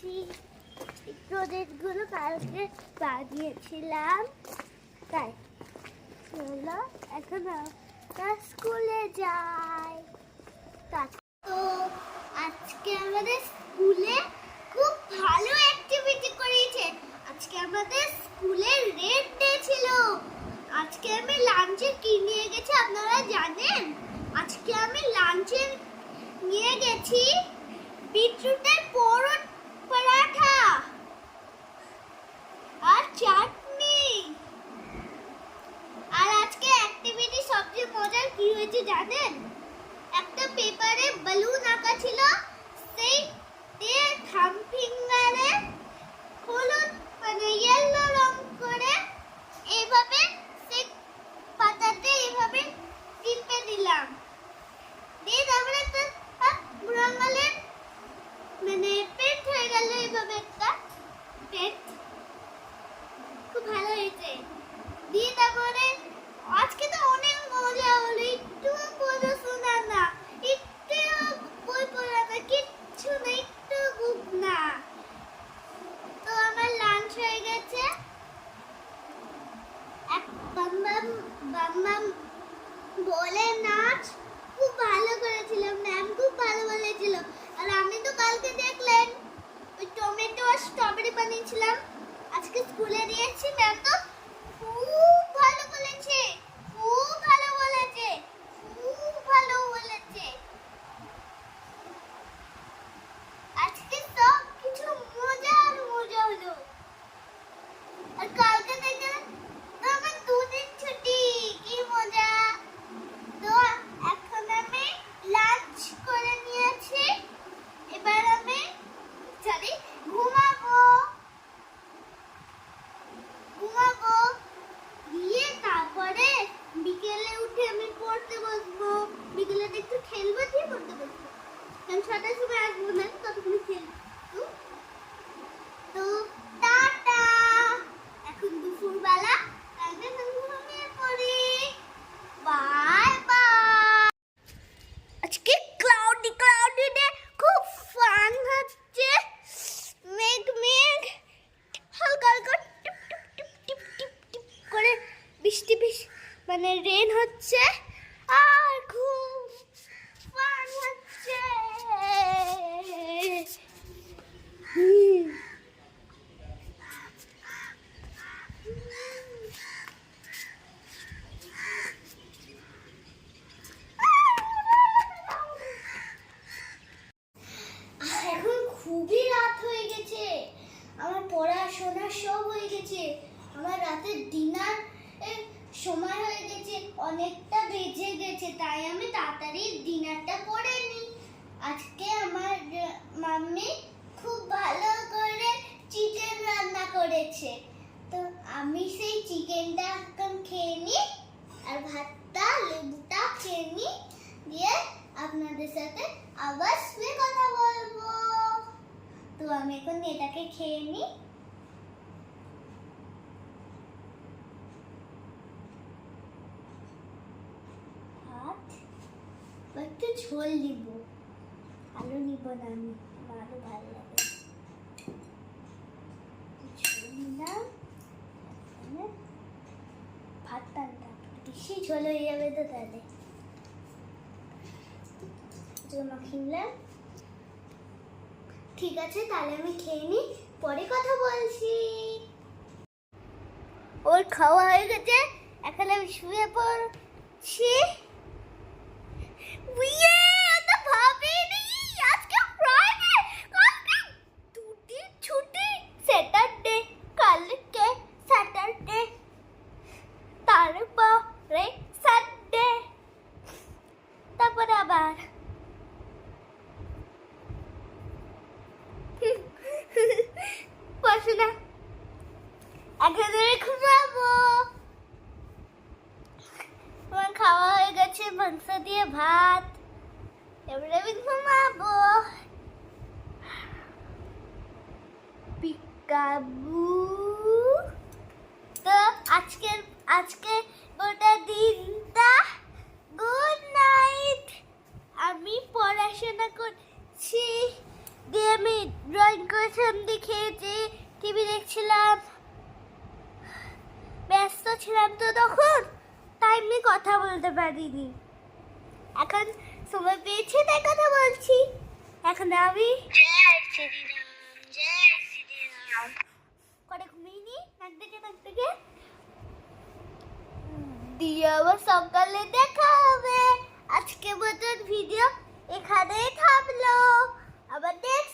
করেছি। প্রজেক্টগুলো কালকে বানিয়েছিলাম, তাই চলো এখন আমরা স্কুলে যাই। তো আজকে আমাদের স্কুলে খুব ভালো অ্যাক্টিভিটি করিয়েছে। আজকে আমাদের স্কুলের রেড ডে ছিল। আজকে আমি লাঞ্চে কি নিয়ে গেছি আপনারা জানেন? আজকে আমি লাঞ্চে নিয়ে গেছি বিটরুটের পরাঠা আর চাটনি। আর আজকে অ্যাক্টিভিটি সবচেয়ে মজার কি হয়েছে জানেন? একটা পেপারে বালুন আঁকা ছিল, সেই দিয়ে থাম ফিঙ্গারে হলুদ মানে ইয়েলো রং করে এইভাবে সেই পাতাতে এইভাবে টিপে দিলাম। দিয়ে তারপরে একটা রঙালে মানে পেন্ট হয়ে গেল, এইভাবে একটা পেন্ট। খুব ভালো হয়েছে। দিয়ে তারপরে আজকে তো অনেক মজা হলো। একটু মজা শোনা না, একটু বই পড়া না, কিচ্ছু না, একটু বুক না। তো আমার লাঞ্চ হয়ে গেছে। এক বাম্বাম বলে নাচ খুব ভালো করেছিলাম, ম্যাম খুব ভালো বলেছিল। আর আমি তো কালকে দেখলেন ওই টমেটো আর স্ট্রবেরি বানিয়েছিলাম, আজকে স্কুলে দিয়েছি। ম্যাম তো খুব ভালো বলেছে, খুব ভালো বলেছে, খুব ভালো বলেছে। আজকে সব কিছু মজা আর মজা হলো। আর কালকে থেকে আমার 2 দিন ছুটি, কি মজা। তো এখন আমি লাঞ্চ করে নিয়েছি, এবার আমি ঘুমাবো। দিয়ে তারপরে বিকেলে উঠে আমি পড়তে বসবো। বিকেলে একটু খেলবো, দিয়ে পড়তে বসবো। কারণ 6টার সময় আসবো না, ততক্ষণ খেলবো। তো টাটা, এখন দুপুরবেলা, তাহলে আমি ঘুমিয়ে পড়ি। Bye bye. আজকে ক্লাউডি ডে, খুব ফান হচ্ছে। মেঘ হালকা হালকা টিপ টিপ টিপ টিপ টিপ টিপ করে বৃষ্টি মানে রেন হচ্ছে, আর খুব ফান হচ্ছে। এখন খুবই রাত হয়ে গেছে, আমার পড়াশোনা সব হয়ে গেছে, আমার রাতের ডিনার সময় হয়ে গেছে, অনেকটা বেজে গেছে। তাই আমি তাড়াতাড়ি ডিনারটা করে নিই। আজকে আমার মাম্মি খুব ভালো করে চিকেন রান্না করেছে, তো আমি সেই চিকেনটা এখন খেয়ে নিই, আর ভাতটা লেবুটা খেয়ে নিই, দিয়ে আপনাদের সাথে আবার শুয়ে কথা বলবো। তো আমি এখন এটাকে খেয়ে নিই। ভাত একটু ঝোল নিব, আলু নিব না, আমি আলু ভালো লাগে। ঝোল নিলাম, ভাতটা বেশি ঝোল হয়ে যাবে তো, তাহলে মাখিলাম। ঠিক আছে, তাহলে আমি খেয়ে নিই, পরে কথা বলছি। ওর খাওয়া হয়ে গেছে, এখন আমি শুয়ে পড়ছি। আজকে ফ্রাইডে, কালকে 2 দিন ছুটি। স্যাটারডে, কালকে স্যাটারডে, তারপরে সানডে, তারপরে আবার পড়াশোনা। এখন আমি ঘুমাবো। আমার খাওয়া হয়ে গেছে, মাংস দিয়ে ভাত, এবারে আমি ঘুমাবো। পিকাবু। তো আজকে গোটা দিনটা গুড নাইট। আমি পড়াশোনা করছি, দিয়ে আমি ড্রয়িং করেছিলাম দেখে যে টিভি দেখছিলাম, ব্যস্ত ছিলাম তো তখন, তাই আমি কথা বলতে পারিনি। এখন সময় পেয়েছি তাই কথা বলছি। এখন আমি জয় শ্রীরাম করে ঘুমিয়ে নি নাক থেকে দিয়ে আবার সকালে দেখা হবে। আজকে মতন ভিডিও এখানেই থামলো, আবার নেক্সট